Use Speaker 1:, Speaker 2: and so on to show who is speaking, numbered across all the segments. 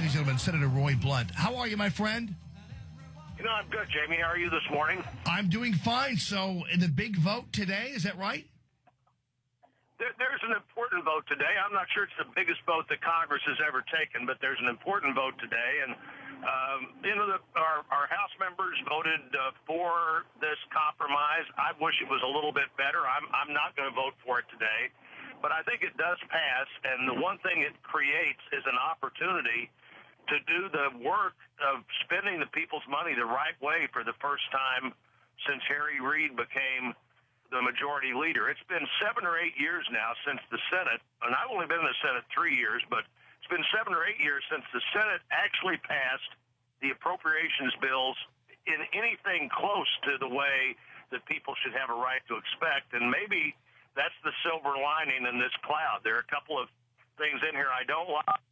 Speaker 1: and gentlemen, Senator Roy Blunt. How are you, my friend?
Speaker 2: You know, I'm good, Jamie. How are you this morning?
Speaker 1: I'm doing fine. So, in the big vote today, is that right?
Speaker 2: There's an important vote today. I'm not sure it's the biggest vote that Congress has ever taken, but there's an important vote today. And, our House members voted for this compromise. I wish it was a little bit better. I'm not going to vote for it today. But I think it does pass, and the one thing it creates is an opportunity to do the work of spending the people's money the right way for the first time since Harry Reid became the majority leader. It's been 7 or 8 years now since the Senate, and I've only been in the Senate 3 years, but it's been 7 or 8 years since the Senate actually passed the appropriations bills in anything close to the way that people should have a right to expect, and maybe that's the silver lining in this cloud. There are a couple of things in here I don't like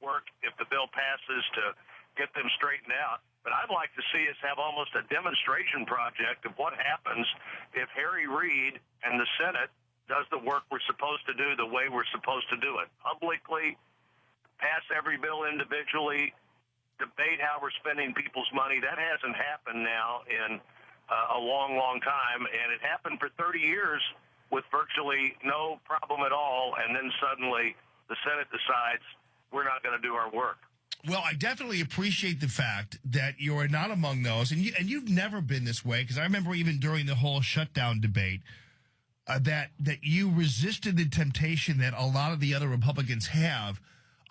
Speaker 2: work if the bill passes to get them straightened out. But I'd like to see us have almost a demonstration project of what happens if Harry Reid and the Senate does the work we're supposed to do the way we're supposed to do it. Publicly, pass every bill individually, debate how we're spending people's money. That hasn't happened now in a long, long time. And it happened for 30 years with virtually no problem at all, and then suddenly the Senate decides we're not going to do our work.
Speaker 1: Well, I definitely appreciate the fact that you are not among those, and you've never been this way, because I remember even during the whole shutdown debate that you resisted the temptation that a lot of the other Republicans have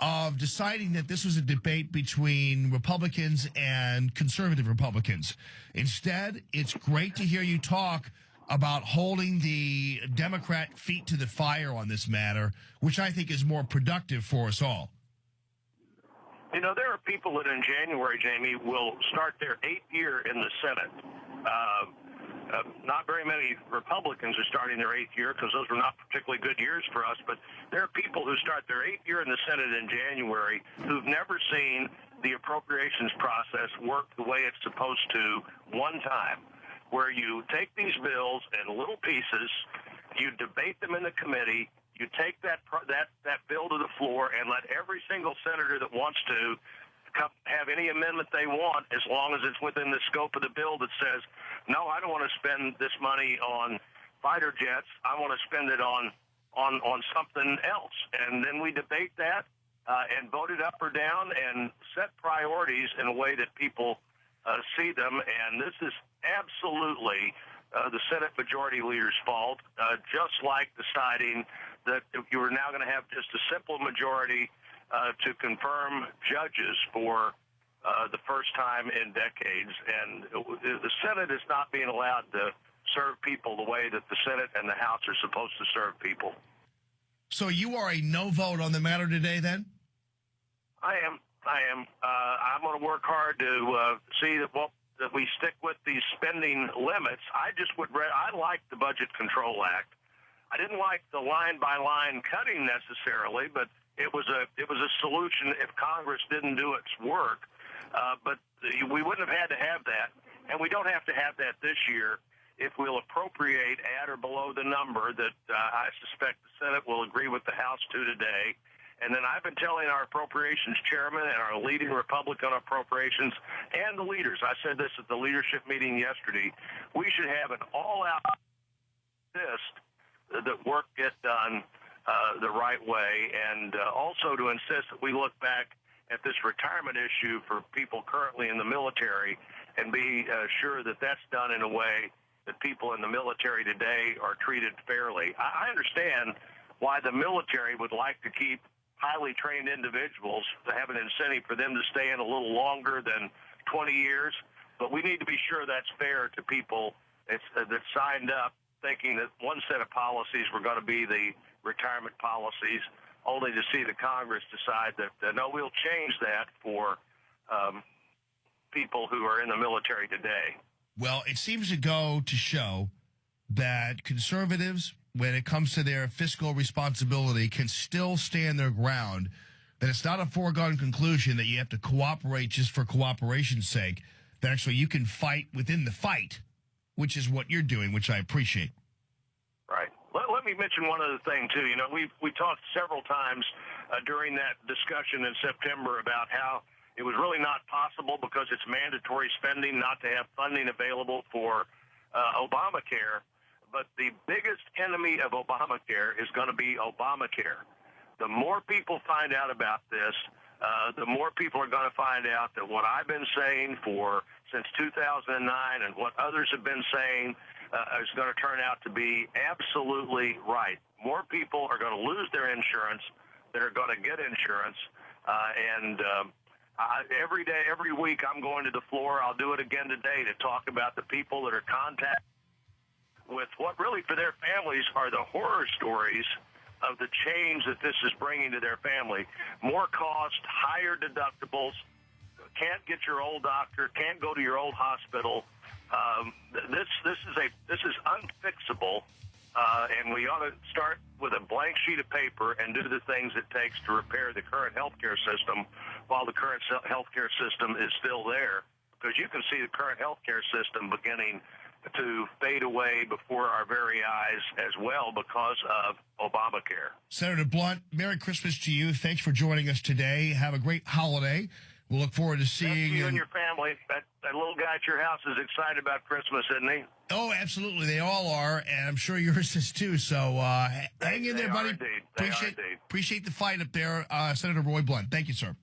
Speaker 1: of deciding that this was a debate between Republicans and conservative Republicans. Instead, it's great to hear you talk about holding the Democrat feet to the fire on this matter, which I think is more productive for us all.
Speaker 2: You know, there are people that in January, Jamie, will start their 8th year in the Senate. Not very many Republicans are starting their 8th year because those were not particularly good years for us, but there are people who start their 8th year in the Senate in January who've never seen the appropriations process work the way it's supposed to one time, where you take these bills in little pieces, you debate them in the committee, you take that bill to the floor and let every single senator that wants to have any amendment they want, as long as it's within the scope of the bill that says, no, I don't want to spend this money on fighter jets. I want to spend it on something else. And then we debate that and vote it up or down and set priorities in a way that people see them. And this is absolutely the Senate Majority Leader's fault, just like deciding that you are now going to have just a simple majority to confirm judges for the first time in decades. And the Senate is not being allowed to serve people the way that the Senate and the House are supposed to serve people.
Speaker 1: So you are a no vote on the matter today, then?
Speaker 2: I am. I'm going to work hard to see that we stick with these spending limits. I like the Budget Control Act. I didn't like the line-by-line cutting necessarily, but it was a solution if Congress didn't do its work. But we wouldn't have had to have that, and we don't have to have that this year if we'll appropriate at or below the number that I suspect the Senate will agree with the House to today. And then I've been telling our appropriations chairman and our leading Republican appropriations and the leaders, I said this at the leadership meeting yesterday, we should have an all-out insist that work get done the right way, and also to insist that we look back at this retirement issue for people currently in the military and be sure that that's done in a way that people in the military today are treated fairly. I understand why the military would like to keep highly trained individuals to have an incentive for them to stay in a little longer than 20 years, but we need to be sure that's fair to people that signed up thinking that one set of policies were going to be the retirement policies, only to see the Congress decide that, no, we'll change that for people who are in the military today.
Speaker 1: Well, it seems to go to show that conservatives, when it comes to their fiscal responsibility, can still stand their ground, that it's not a foregone conclusion that you have to cooperate just for cooperation's sake, that actually you can fight within the fight, which is what you're doing, which I appreciate.
Speaker 2: Right. Let me mention one other thing, too. You know, we talked several times during that discussion in September about how it was really not possible because it's mandatory spending not to have funding available for Obamacare. But the biggest enemy of Obamacare is going to be Obamacare. The more people find out about this, the more people are going to find out that what I've been saying since 2009 and what others have been saying is going to turn out to be absolutely right. More people are going to lose their insurance than are going to get insurance. Every day, every week, I'm going to the floor. I'll do it again today to talk about the people that are contacted with what really for their families are the horror stories of the change that this is bringing to their family. More cost, higher deductibles, can't get your old doctor, can't go to your old hospital. This is unfixable, and we ought to start with a blank sheet of paper and do the things it takes to repair the current healthcare system while the current healthcare system is still there, because you can see the current healthcare system beginning to fade away before our very eyes as well because of Obamacare.
Speaker 1: Senator Blunt, Merry Christmas to you. Thanks for joining us today. Have a great holiday. We'll look forward to seeing
Speaker 2: you and your family. That little guy at your house is excited about Christmas, isn't he?
Speaker 1: Oh, absolutely. They all are, and I'm sure yours is too. So hang in there, buddy.
Speaker 2: They are indeed.
Speaker 1: Appreciate the fight up there, Senator Roy Blunt. Thank you, sir.